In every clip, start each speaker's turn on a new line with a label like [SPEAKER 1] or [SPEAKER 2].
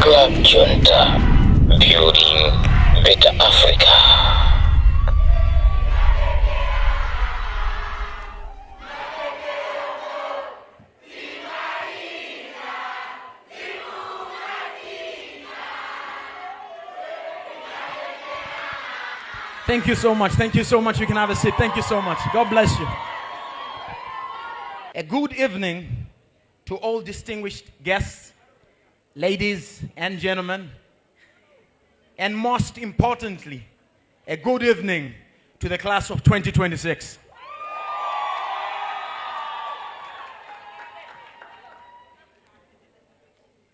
[SPEAKER 1] Club Junta, building better Africa.
[SPEAKER 2] Thank you so much. Thank you so much. You can have a seat. Thank you so much. God bless you. A good evening to all distinguished guests, ladies and gentlemen, and most importantly, a good evening to the class of 2026.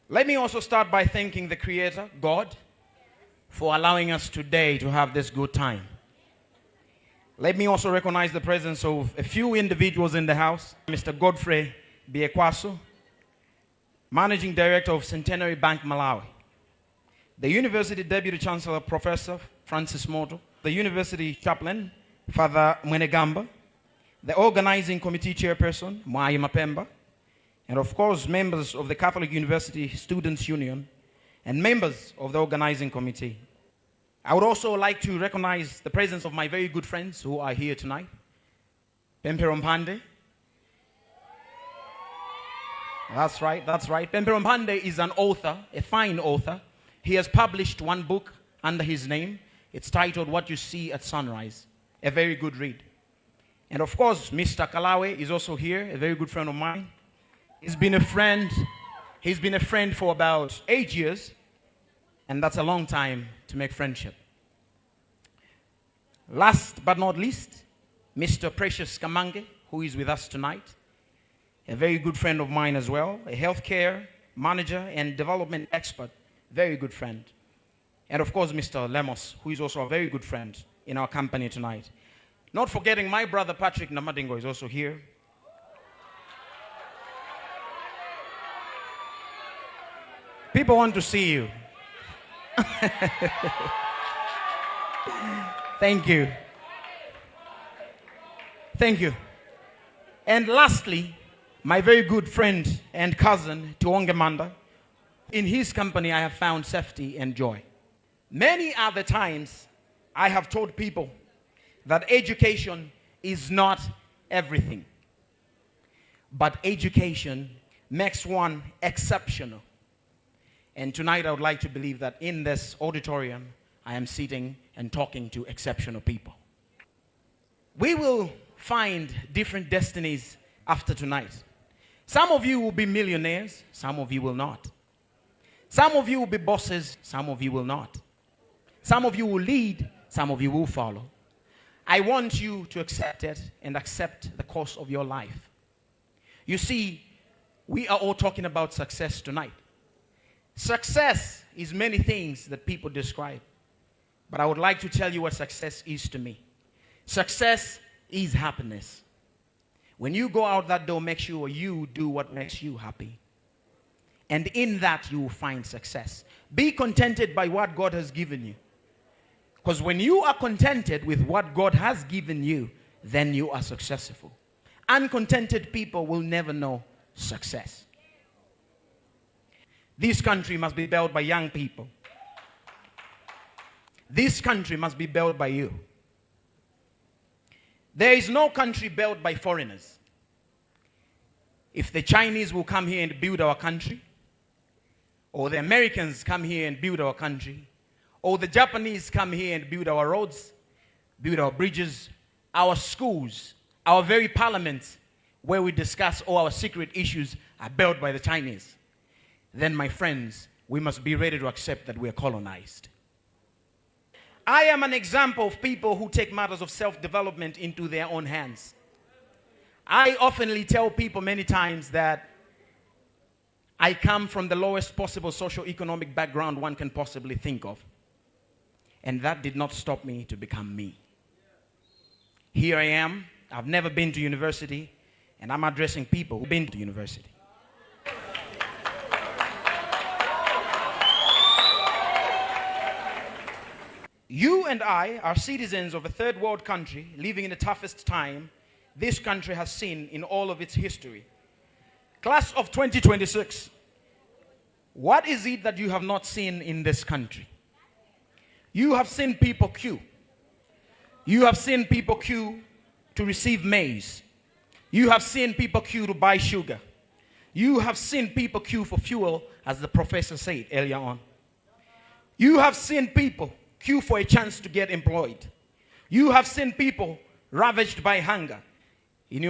[SPEAKER 2] Let me also start by thanking the Creator, God, for allowing us today to have this good time. Let me also recognize the presence of a few individuals in the house. Mr. Godfrey Biekwaso, Managing Director of Centenary Bank, Malawi. The University Deputy Chancellor, Professor Francis Moto. The University Chaplain, Father Mwenegamba. The Organizing Committee Chairperson, Mwai Mapemba. And of course, members of the Catholic University Students' Union and members of the organizing committee. I would also like to recognize the presence of my very good friends who are here tonight. Pempero Mpande. That's right. Pempero Mpande is an author, a fine author. He has published one book under his name. It's titled What You See at Sunrise. A very good read. And of course, Mr. Kalawe is also here, a very good friend of mine. He's been a friend for about 8 years, and that's a long time to make friendship. Last but not least, Mr. Precious Kamange, who is with us tonight, a very good friend of mine as well, a healthcare manager and development expert, very good friend. And of course, Mr. Lemos, who is also a very good friend in our company tonight. Not forgetting my brother Patrick Namadingo is also here. People want to see you. Thank you. Thank you. And lastly, my very good friend and cousin, Tuongemanda. In his company, I have found safety and joy. Many other times, I have told people that education is not everything. But education makes one exceptional. And tonight I would like to believe that in this auditorium, I am sitting and talking to exceptional people. We will find different destinies after tonight. Some of you will be millionaires, some of you will not. Some of you will be bosses, some of you will not. Some of you will lead, some of you will follow. I want you to accept it and accept the course of your life. You see, we are all talking about success tonight. Success is many things that people describe, but I would like to tell you what success is to me. Success is happiness. When you go out that door, make sure you do what makes you happy. And in that, you will find success. Be contented by what God has given you. Because when you are contented with what God has given you, then you are successful. Uncontented people will never know success. This country must be built by young people. This country must be built by you. There is no country built by foreigners. If the Chinese will come here and build our country, or the Americans come here and build our country, or the Japanese come here and build our roads, build our bridges, our schools, our very parliaments, where we discuss all our secret issues, are built by the Chinese, then, my friends, we must be ready to accept that we are colonized. I am an example of people who take matters of self-development into their own hands. I oftenly tell people many times that I come from the lowest possible socio-economic background one can possibly think of. And that did not stop me to become me. Here I am. I've never been to university, and I'm addressing people who've been to university. You and I are citizens of a third world country living in the toughest time this country has seen in all of its history. Class of 2026, What is it that you have not seen in this country? You have seen people queue. You have seen people queue to receive maize. You have seen people queue to buy sugar. You have seen people queue for fuel, as the professor said earlier on. You have seen people queue for a chance to get employed. You have seen people ravaged by hunger in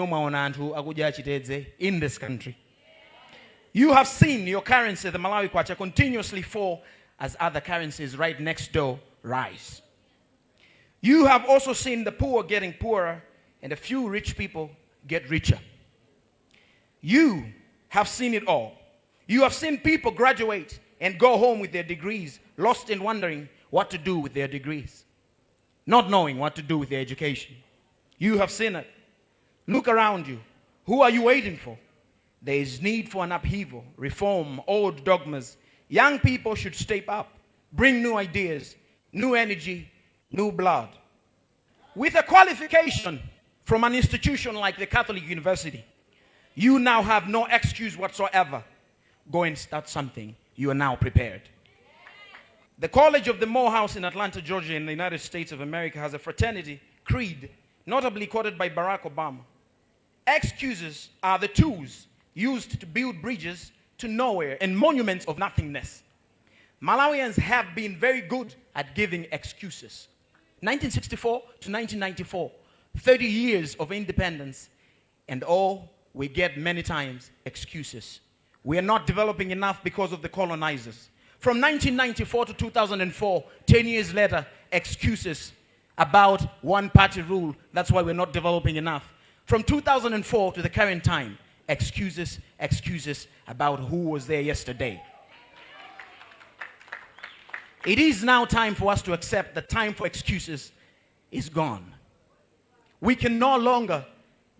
[SPEAKER 2] this country. You have seen your currency, the Malawi kwacha, continuously fall as other currencies right next door rise. You have also seen the poor getting poorer and a few rich people get richer. You have seen it all. You have seen people graduate and go home with their degrees, lost in wondering what to do with their degrees, not knowing what to do with their education. You have seen it. Look around you. Who are you waiting for? There is need for an upheaval, reform, old dogmas. Young people should step up, bring new ideas, new energy, new blood. With a qualification from an institution like the Catholic University, you now have no excuse whatsoever. Go and start something. You are now prepared. The College of the Morehouse in Atlanta, Georgia, in the United States of America has a fraternity creed, notably quoted by Barack Obama. Excuses are the tools used to build bridges to nowhere and monuments of nothingness. Malawians have been very good at giving excuses. 1964 to 1994, 30 years of independence, and all we get many times excuses. We are not developing enough because of the colonizers. From 1994 to 2004, 10 years later, excuses about one-party rule. That's why we're not developing enough. From 2004 to the current time, excuses about who was there yesterday. It is now time for us to accept that time for excuses is gone. We can no longer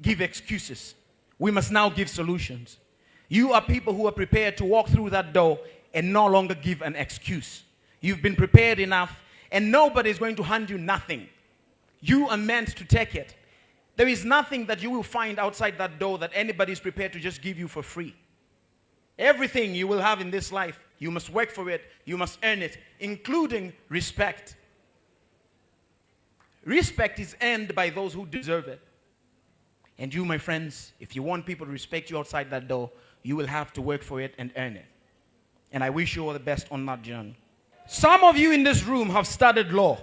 [SPEAKER 2] give excuses. We must now give solutions. You are people who are prepared to walk through that door and no longer give an excuse. You've been prepared enough, and nobody is going to hand you nothing. You are meant to take it. There is nothing that you will find outside that door that anybody is prepared to just give you for free. Everything you will have in this life, you must work for it, you must earn it, including respect. Respect is earned by those who deserve it. And you, my friends, if you want people to respect you outside that door, you will have to work for it and earn it. And I wish you all the best on that journey. Some of you in this room have studied law.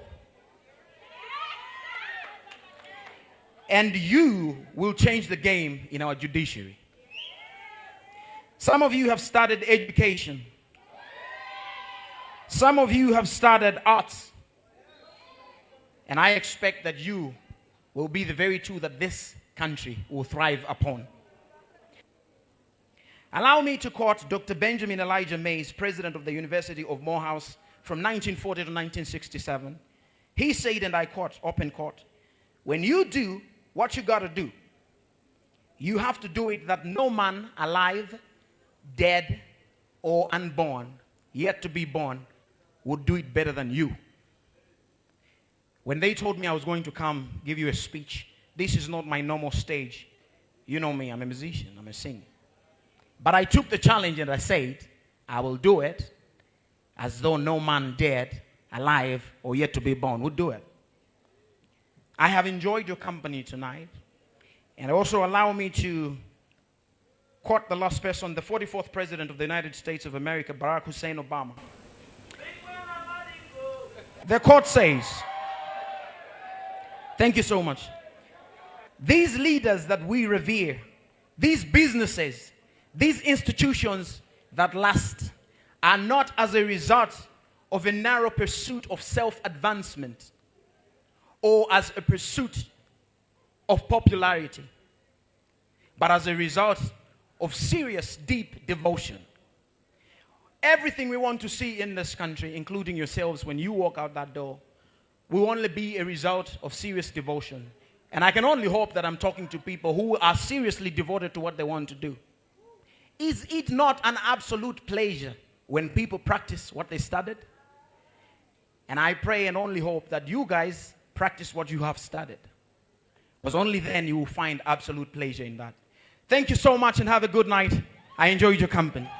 [SPEAKER 2] And you will change the game in our judiciary. Some of you have studied education. Some of you have studied arts. And I expect that you will be the very two that this country will thrive upon. Allow me to quote Dr. Benjamin Elijah Mays, president of the University of Morehouse from 1940 to 1967. He said, and I quote, open quote, "When you do what you got to do, you have to do it that no man alive, dead, or unborn, yet to be born, would do it better than you." When they told me I was going to come give you a speech, this is not my normal stage. You know me, I'm a musician, I'm a singer. But I took the challenge and I said, I will do it as though no man dead, alive, or yet to be born would do it. I have enjoyed your company tonight. And also allow me to quote the last person, the 44th President of the United States of America, Barack Hussein Obama. The quote says, thank you so much. These leaders that we revere, these businesses, these institutions that last are not as a result of a narrow pursuit of self-advancement or as a pursuit of popularity, but as a result of serious, deep devotion. Everything we want to see in this country, including yourselves when you walk out that door, will only be a result of serious devotion. And I can only hope that I'm talking to people who are seriously devoted to what they want to do. Is it not an absolute pleasure when people practice what they studied? And I pray and only hope that you guys practice what you have studied, because only then you will find absolute pleasure in that. Thank you so much and have a good night. I enjoyed your company.